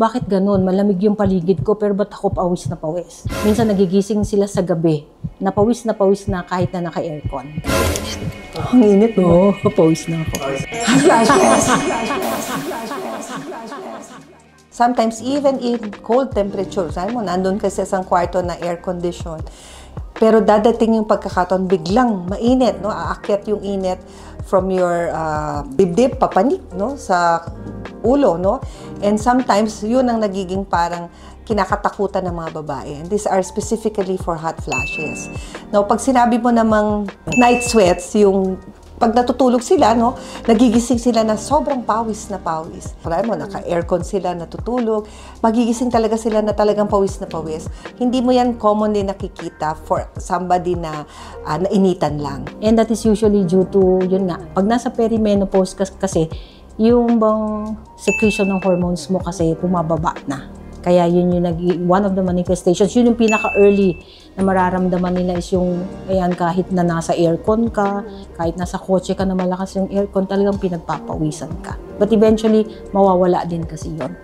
bakit ganun? Malamig yung paligid ko pero ba't ako pawis na pawis? Minsan nagigising sila sa gabi na pawis na kahit na naka-aircon. Ang init, no? Pawis na ako. Sometimes even in cold temperatures, alam mo, nandun ka sa isang kwarto na air condition, pero dadating yung pagkakataon, biglang mainit, no? Aakyat yung init from your dibdib, papanik, no? Sa ulo, no? And sometimes, yun ang nagiging parang kinakatakutan ng mga babae. And these are specifically for hot flashes. Now, pag sinabi mo namang night sweats, yung pag natutulog sila, no, nagigising sila na sobrang pawis na pawis. Alam mo, naka-aircon sila, natutulog, magigising talaga sila na talagang pawis na pawis. Hindi mo yan commonly nakikita for somebody na nainitan lang. And that is usually due to, yun nga, pag nasa perimenopause kasi, yung bang secretion ng hormones mo kasi bumababa na. Kaya yun yung one of the manifestations, yun yung pinaka-early na mararamdaman nila is yung, ayan, kahit na nasa aircon ka, kahit nasa kotse ka na malakas yung aircon, talagang pinagpapawisan ka. But eventually, mawawala din kasi yun.